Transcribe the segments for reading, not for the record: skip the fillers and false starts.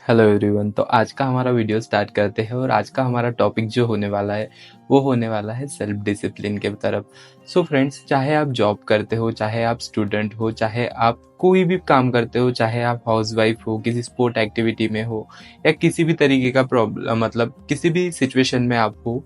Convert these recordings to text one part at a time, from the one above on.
Hello everyone. तो आज का हमारा वीडियो स्टार्ट करते हैं और आज का हमारा टॉपिक जो होने वाला है वो होने वाला है सेल्फ डिसिप्लिन के तरफ। सो फ्रेंड्स, चाहे आप जॉब करते हो, चाहे आप स्टूडेंट हो, चाहे आप कोई भी काम करते हो, चाहे आप हाउसवाइफ हो, किसी स्पोर्ट एक्टिविटी में हो या किसी भी तरीके का प्रॉब्लम मतलब किसी भी सिचुएशन में आप हो,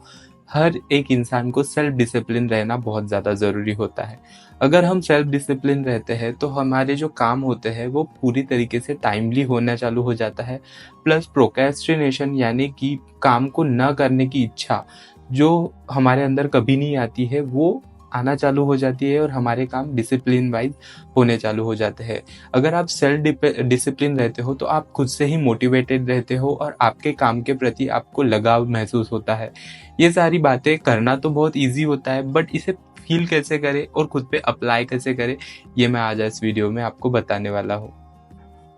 हर एक इंसान को सेल्फ डिसिप्लिन रहना बहुत ज़्यादा ज़रूरी होता है। अगर हम सेल्फ डिसिप्लिन रहते हैं तो हमारे जो काम होते हैं वो पूरी तरीके से टाइमली होना चालू हो जाता है। प्लस प्रोक्रेस्टिनेशन यानी कि काम को न करने की इच्छा जो हमारे अंदर कभी नहीं आती है वो आना चालू हो जाती है और हमारे काम डिसिप्लिन वाइज होने चालू हो जाते हैं। अगर आप सेल्फ डिसिप्लिन रहते हो तो आप खुद से ही मोटिवेटेड रहते हो और आपके काम के प्रति आपको लगाव महसूस होता है। ये सारी बातें करना तो बहुत ईजी होता है, बट इसे फील कैसे करें और खुद पे अप्लाई कैसे करें, ये मैं आज इस वीडियो में आपको बताने वाला हूँ।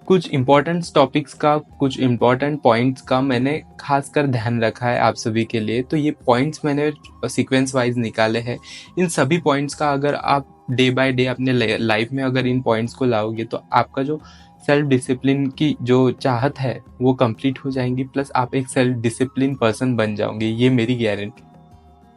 कुछ इम्पोर्टेंट टॉपिक्स का, कुछ इम्पोर्टेंट पॉइंट्स का मैंने खासकर ध्यान रखा है आप सभी के लिए। तो ये पॉइंट्स मैंने सीक्वेंस वाइज निकाले हैं। इन सभी पॉइंट्स का अगर आप डे बाय डे अपने लाइफ में अगर इन पॉइंट्स को लाओगे तो आपका जो सेल्फ डिसिप्लिन की जो चाहत है वो कंप्लीट हो जाएंगी, प्लस आप एक सेल्फ डिसिप्लिन पर्सन बन जाओगे, ये मेरी गारंटी।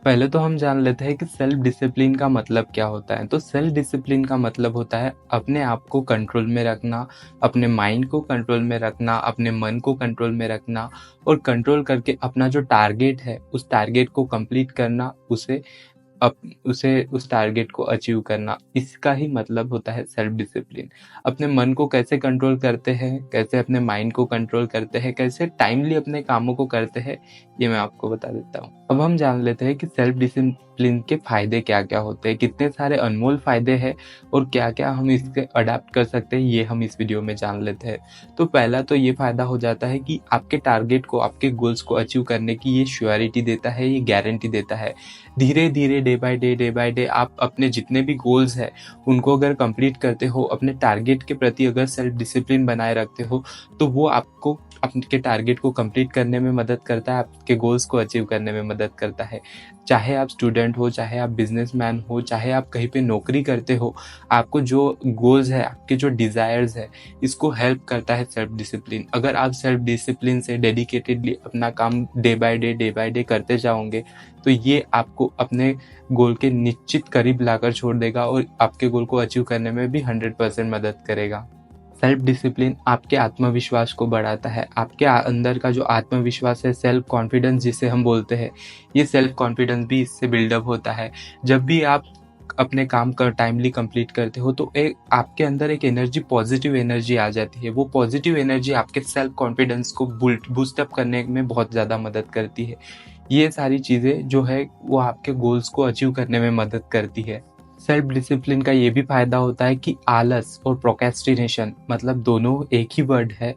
पहले तो हम जान लेते हैं कि सेल्फ डिसिप्लिन का मतलब क्या होता है। तो सेल्फ डिसिप्लिन का मतलब होता है अपने आप को कंट्रोल में रखना, अपने माइंड को कंट्रोल में रखना, अपने मन को कंट्रोल में रखना और कंट्रोल करके अपना जो टारगेट है उस टारगेट को कंप्लीट करना, उसे उस टारगेट को अचीव करना। इसका ही मतलब होता है सेल्फ डिसिप्लिन। अपने मन को कैसे कंट्रोल करते हैं, कैसे अपने माइंड को कंट्रोल करते हैं, कैसे टाइमली अपने कामों को करते हैं, ये मैं आपको बता देता हूँ। अब हम जान लेते हैं कि सेल्फ डिसिप्लिन के फायदे क्या क्या होते हैं, कितने सारे अनमोल फायदे हैं और क्या क्या हम इसके अडेप्ट कर सकते हैं, ये हम इस वीडियो में जान लेते हैं। तो पहला तो ये फायदा हो जाता है कि आपके टारगेट को, आपके गोल्स को अचीव करने की ये श्योरिटी देता है, ये गारंटी देता है। धीरे धीरे डे बाय डे आप अपने जितने भी गोल्स हैं उनको अगर कंप्लीट करते हो, अपने टारगेट के प्रति अगर सेल्फ डिसिप्लिन बनाए रखते हो तो वो आपको आपके टारगेट को कंप्लीट करने में मदद करता है, आपके गोल्स को अचीव करने में मदद करता है। चाहे आप स्टूडेंट हो, चाहे आप बिजनेसमैन हो, चाहे आप कहीं पे नौकरी करते हो, आपको जो गोल्स है, आपके जो डिजायर्स है, इसको हेल्प करता है सेल्फ डिसिप्लिन। अगर आप सेल्फ डिसिप्लिन से डेडिकेटेडली अपना काम डे बाय डे करते जाओगे तो ये आपको अपने गोल के निश्चित करीब लाकर छोड़ देगा और आपके गोल को अचीव करने में भी 100% मदद करेगा। सेल्फ डिसिप्लिन आपके आत्मविश्वास को बढ़ाता है। आपके अंदर का जो आत्मविश्वास है, सेल्फ कॉन्फिडेंस जिसे हम बोलते हैं, ये सेल्फ कॉन्फिडेंस भी इससे बिल्डअप होता है। जब भी आप अपने काम का टाइमली कंप्लीट करते हो तो एक आपके अंदर एक एनर्जी, पॉजिटिव एनर्जी आ जाती है। वो पॉजिटिव एनर्जी आपके सेल्फ कॉन्फिडेंस को बूस्ट अप करने में बहुत ज़्यादा मदद करती है। ये सारी चीज़ें जो है वो आपके गोल्स को अचीव करने में मदद करती है। सेल्फ डिसिप्लिन का ये भी फायदा होता है कि आलस और प्रोक्रेस्टिनेशन, मतलब दोनों एक ही वर्ड है,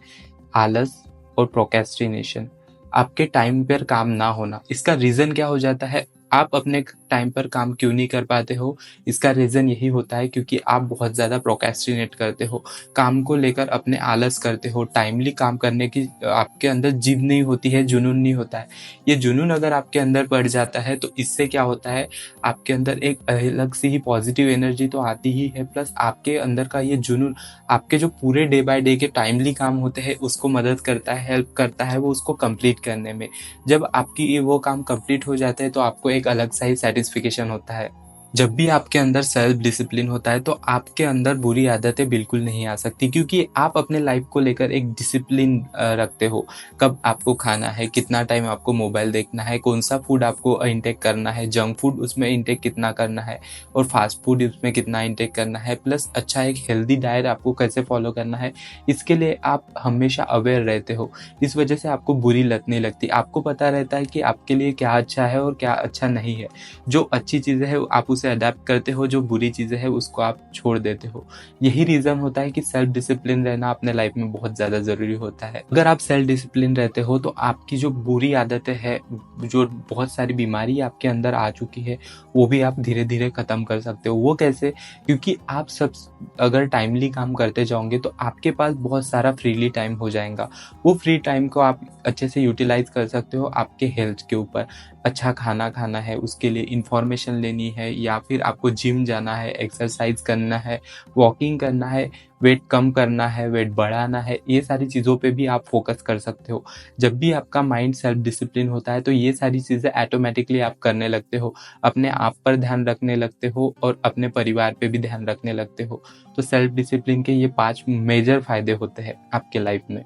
आलस और प्रोक्रेस्टिनेशन, आपके टाइम पर काम ना होना। इसका रीज़न क्या हो जाता है, आप अपने टाइम पर काम क्यों नहीं कर पाते हो? इसका रीज़न यही होता है क्योंकि आप बहुत ज़्यादा प्रोक्रेस्टिनेट करते हो, काम को लेकर अपने आलस करते हो, टाइमली काम करने की आपके अंदर जिद नहीं होती है, जुनून नहीं होता है। ये जुनून अगर आपके अंदर बढ़ जाता है तो इससे क्या होता है, आपके अंदर एक अलग सी ही पॉजिटिव एनर्जी तो आती ही है, प्लस आपके अंदर का ये जुनून आपके जो पूरे डे बाय डे के टाइमली काम होते हैं उसको मदद करता है, हेल्प करता है वो उसको कंप्लीट करने में। जब आपकी वो काम कंप्लीट हो जाते हैं तो आपको एक अलग सा ही सेटिस्फिकेशन होता है। जब भी आपके अंदर सेल्फ डिसिप्लिन होता है तो आपके अंदर बुरी आदतें बिल्कुल नहीं आ सकती, क्योंकि आप अपने लाइफ को लेकर एक डिसिप्लिन रखते हो। कब आपको खाना है, कितना टाइम आपको मोबाइल देखना है, कौन सा फूड आपको इंटेक करना है, जंक फूड उसमें इंटेक कितना करना है और फास्ट फूड उसमें कितना इंटेक करना है, प्लस अच्छा एक हेल्दी डाइट आपको कैसे फॉलो करना है, इसके लिए आप हमेशा अवेयर रहते हो। इस वजह से आपको बुरी लत नहीं लगती। आपको पता रहता है कि आपके लिए क्या अच्छा है और क्या अच्छा नहीं है। जो अच्छी चीज़ें हैं आप उसे अडेप्ट करते हो, जो बुरी चीज़ें हैं उसको आप छोड़ देते हो। यही रीज़न होता है कि सेल्फ डिसिप्लिन रहना अपने लाइफ में बहुत ज़्यादा ज़रूरी होता है। अगर आप सेल्फ डिसिप्लिन रहते हो तो आपकी जो बुरी आदतें हैं, जो बहुत सारी बीमारी आपके अंदर आ चुकी है, वो भी आप धीरे धीरे ख़त्म कर सकते हो। वो कैसे? क्योंकि आप सब अगर टाइमली काम करते जाओगे तो आपके पास बहुत सारा फ्रीली टाइम हो जाएगा। वो फ्री टाइम को आप अच्छे से यूटिलाइज कर सकते हो आपके हेल्थ के ऊपर। अच्छा खाना खाना है, उसके लिए इन्फॉर्मेशन लेनी है, या फिर आपको जिम जाना है, एक्सरसाइज करना है, वॉकिंग करना है, वेट कम करना है, वेट बढ़ाना है, ये सारी चीज़ों पे भी आप फोकस कर सकते हो। जब भी आपका माइंड सेल्फ डिसिप्लिन होता है तो ये सारी चीज़ें ऑटोमेटिकली आप करने लगते हो, अपने आप पर ध्यान रखने लगते हो और अपने परिवार पे भी ध्यान रखने लगते हो। तो सेल्फ डिसिप्लिन के ये 5 मेजर फ़ायदे होते हैं आपके लाइफ में।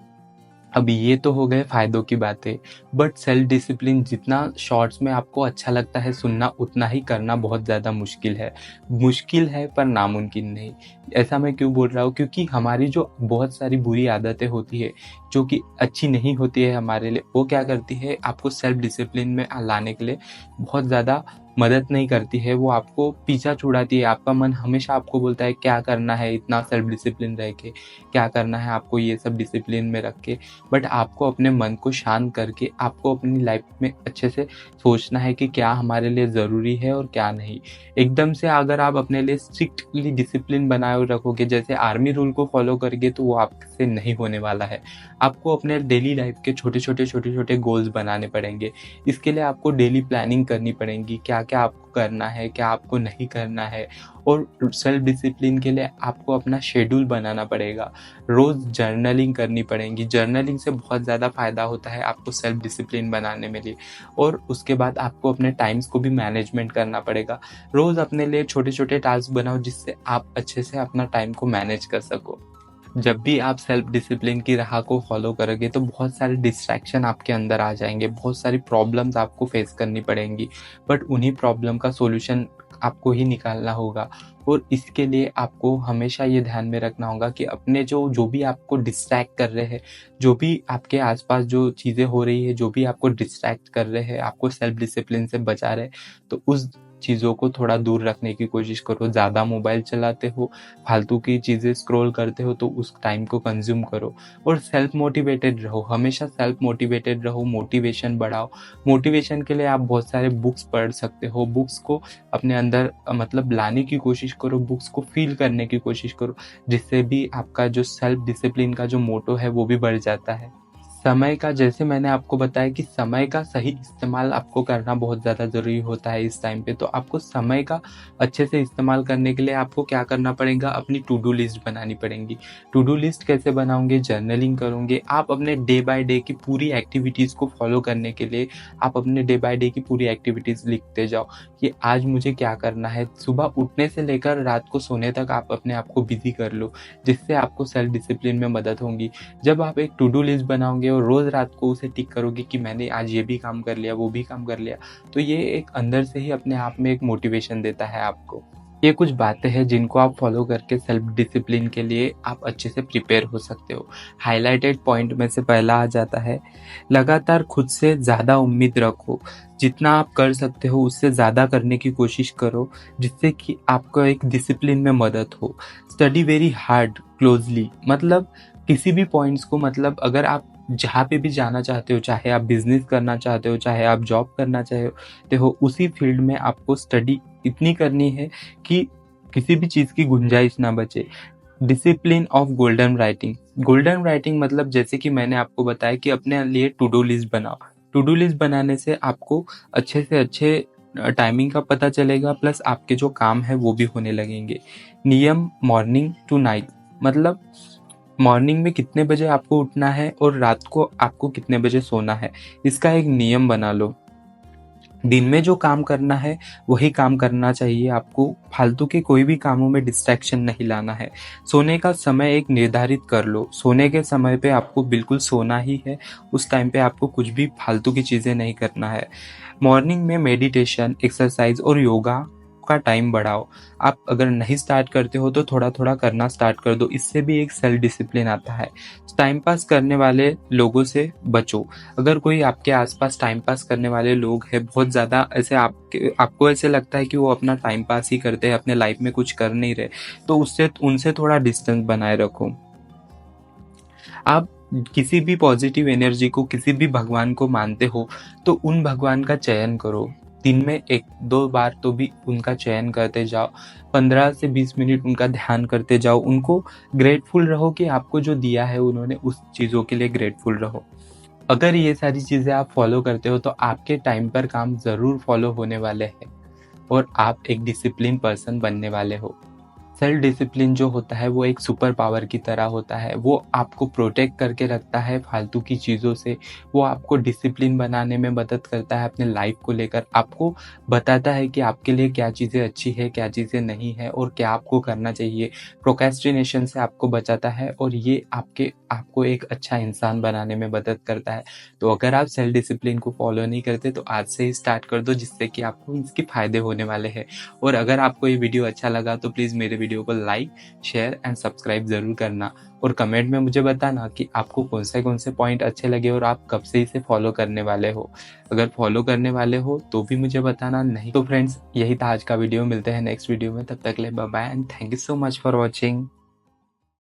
अब ये तो हो गए फ़ायदों की बातें, बट सेल्फ डिसिप्लिन जितना शॉर्ट्स में आपको अच्छा लगता है सुनना, उतना ही करना बहुत ज़्यादा मुश्किल है। मुश्किल है पर नामुमकिन नहीं। ऐसा मैं क्यों बोल रहा हूँ? क्योंकि हमारी जो बहुत सारी बुरी आदतें होती है, जो कि अच्छी नहीं होती है हमारे लिए, वो क्या करती है, आपको सेल्फ डिसिप्लिन में लाने के लिए बहुत ज़्यादा मदद नहीं करती है, वो आपको पीछा छुड़ाती है। आपका मन हमेशा आपको बोलता है क्या करना है इतना सेल्फ डिसिप्लिन रह के, क्या करना है आपको ये सब डिसिप्लिन में रख के। बट आपको अपने मन को शांत करके आपको अपनी लाइफ में अच्छे से सोचना है कि क्या हमारे लिए ज़रूरी है और क्या नहीं। एकदम से अगर आप अपने लिए स्ट्रिक्टली डिसिप्लिन बनाए रखोगे जैसे आर्मी रूल को फॉलो करोगे तो वो आपसे नहीं होने वाला है। आपको अपने डेली लाइफ के छोटे-छोटे गोल्स बनाने पड़ेंगे। इसके लिए आपको डेली प्लानिंग करनी पड़ेगी, क्या-क्या आपको करना है, क्या आपको नहीं करना है, और सेल्फ डिसिप्लिन के लिए आपको अपना शेड्यूल बनाना पड़ेगा। रोज़ जर्नलिंग करनी पड़ेगी। जर्नलिंग से बहुत ज़्यादा फ़ायदा होता है आपको सेल्फ डिसिप्लिन बनाने में लिए, और उसके बाद आपको अपने टाइम्स को भी मैनेजमेंट करना पड़ेगा। रोज़ अपने लिए छोटे-छोटे टास्क बनाओ जिससे आप अच्छे से अपना टाइम को मैनेज कर सको। जब भी आप सेल्फ डिसिप्लिन की राह को फॉलो करोगे तो बहुत सारे डिस्ट्रैक्शन आपके अंदर आ जाएँगे, बहुत सारी प्रॉब्लम्स आपको फेस करनी पड़ेंगी, बट उन्हीं प्रॉब्लम का सॉल्यूशन आपको ही निकालना होगा। और इसके लिए आपको हमेशा ये ध्यान में रखना होगा कि अपने जो जो भी आपको डिस्ट्रैक्ट कर रहे हैं, जो भी आपके आस-पास जो चीज़ें हो रही है, जो भी आपको डिस्ट्रैक्ट कर रहे हैं, आपको सेल्फ डिसिप्लिन से बचा रहे हैं, तो उस चीज़ों को थोड़ा दूर रखने की कोशिश करो। ज़्यादा मोबाइल चलाते हो, फालतू की चीज़ें स्क्रॉल करते हो तो उस टाइम को कंज़्यूम करो, और सेल्फ मोटिवेटेड रहो, हमेशा सेल्फ मोटिवेटेड रहो, मोटिवेशन बढ़ाओ। मोटिवेशन के लिए आप बहुत सारे बुक्स पढ़ सकते हो, बुक्स को अपने अंदर मतलब लाने की कोशिश करो, बुक्स को फ़ील करने की कोशिश करो, जिससे भी आपका जो सेल्फ डिसिप्लिन का जो मोटो है वो भी बढ़ जाता है। समय का, जैसे मैंने आपको बताया कि समय का सही इस्तेमाल आपको करना बहुत ज़्यादा ज़रूरी होता है इस टाइम पे। तो आपको समय का अच्छे से इस्तेमाल करने के लिए आपको क्या करना पड़ेगा, अपनी टू डू लिस्ट बनानी पड़ेगी। टू डू लिस्ट कैसे बनाओगे? जर्नलिंग करोगे। आप अपने डे बाय डे की पूरी एक्टिविटीज़ को फॉलो करने के लिए आप अपने डे बाय डे की पूरी एक्टिविटीज़ लिखते जाओ कि आज मुझे क्या करना है। सुबह उठने से लेकर रात को सोने तक आप अपने आप को बिज़ी कर लो, जिससे आपको सेल्फ डिसिप्लिन में मदद होगी। जब आप एक टू डू लिस्ट बनाओगे और रोज़ रात को उसे टिक करोगे कि मैंने आज ये भी काम कर लिया, वो भी काम कर लिया, तो ये एक अंदर से ही अपने आप में एक मोटिवेशन देता है आपको। ये कुछ बातें हैं जिनको आप फॉलो करके सेल्फ डिसिप्लिन के लिए आप अच्छे से प्रिपेयर हो सकते हो। हाइलाइटेड पॉइंट में से पहला आ जाता है, लगातार खुद से ज़्यादा उम्मीद रखो। जितना आप कर सकते हो उससे ज़्यादा करने की कोशिश करो, जिससे कि आपको एक डिसिप्लिन में मदद हो। स्टडी वेरी हार्ड क्लोजली, मतलब किसी भी पॉइंट्स को, मतलब अगर आप जहाँ पे भी जाना चाहते हो, चाहे आप बिजनेस करना चाहते हो, चाहे आप जॉब करना चाहते हो, उसी फील्ड में आपको स्टडी इतनी करनी है कि किसी भी चीज़ की गुंजाइश ना बचे। Discipline of golden writing. Golden writing मतलब जैसे कि मैंने आपको बताया कि अपने लिए टू डू लिस्ट बनाओ। टू डू लिस्ट बनाने से आपको अच्छे से अच्छे टाइमिंग का पता चलेगा, प्लस आपके जो काम है वो भी होने लगेंगे। नियम मॉर्निंग टू नाइट, मतलब मॉर्निंग में कितने बजे आपको उठना है और रात को आपको कितने बजे सोना है, इसका एक नियम बना लो। दिन में जो काम करना है वही काम करना चाहिए आपको, फालतू के कोई भी कामों में डिस्ट्रैक्शन नहीं लाना है। सोने का समय एक निर्धारित कर लो, सोने के समय पे आपको बिल्कुल सोना ही है, उस टाइम पे आपको कुछ भी फालतू की चीज़ें नहीं करना है। मॉर्निंग में मेडिटेशन, एक्सरसाइज और योगा का टाइम बढ़ाओ। आप अगर नहीं स्टार्ट करते हो तो थोड़ा थोड़ा करना स्टार्ट कर दो, इससे भी एक सेल्फ डिसिप्लिन आता है। टाइम पास करने वाले लोगों से बचो। अगर कोई आपके आसपास टाइम पास करने वाले लोग हैं, बहुत ज़्यादा ऐसे आपको ऐसे लगता है कि वो अपना टाइम पास ही करते हैं, अपने लाइफ में कुछ कर नहीं रहे, तो उससे उनसे थोड़ा डिस्टेंस बनाए रखो। आप किसी भी पॉजिटिव एनर्जी को, किसी भी भगवान को मानते हो तो उन भगवान का चयन करो। दिन में 1-2 बार तो भी उनका चयन करते जाओ, 15 से 20 मिनट उनका ध्यान करते जाओ, उनको ग्रेटफुल रहो कि आपको जो दिया है उन्होंने, उस चीज़ों के लिए ग्रेटफुल रहो। अगर ये सारी चीज़ें आप फॉलो करते हो तो आपके टाइम पर काम ज़रूर फॉलो होने वाले हैं और आप एक डिसिप्लिन पर्सन बनने वाले हो। सेल्फ डिसिप्लिन जो होता है वो एक सुपर पावर की तरह होता है। वो आपको प्रोटेक्ट करके रखता है फालतू की चीज़ों से। वो आपको डिसिप्लिन बनाने में मदद करता है अपने लाइफ को लेकर। आपको बताता है कि आपके लिए क्या चीज़ें अच्छी है, क्या चीज़ें नहीं है और क्या आपको करना चाहिए। प्रोक्रेस्टिनेशन से आपको बचाता है और ये आपको एक अच्छा इंसान बनाने में मदद करता है। तो अगर आप सेल्फ डिसिप्लिन को फॉलो नहीं करते तो आज से ही स्टार्ट कर दो, जिससे कि आपको इसके फ़ायदे होने वाले हैं। और अगर आपको ये वीडियो अच्छा लगा तो प्लीज़ मेरे वीडियो को लाइक, शेयर एंड सब्सक्राइब ज़रूर करना और कमेंट में मुझे बताना कि आपको कौन से पॉइंट अच्छे लगे और आप कब से इसे फॉलो करने वाले हो। अगर फॉलो करने वाले हो तो भी मुझे बताना, नहीं तो फ्रेंड्स यही था आज का वीडियो। मिलते हैं नेक्स्ट वीडियो में, तब तक के लिए bye bye and thank you so much for watching.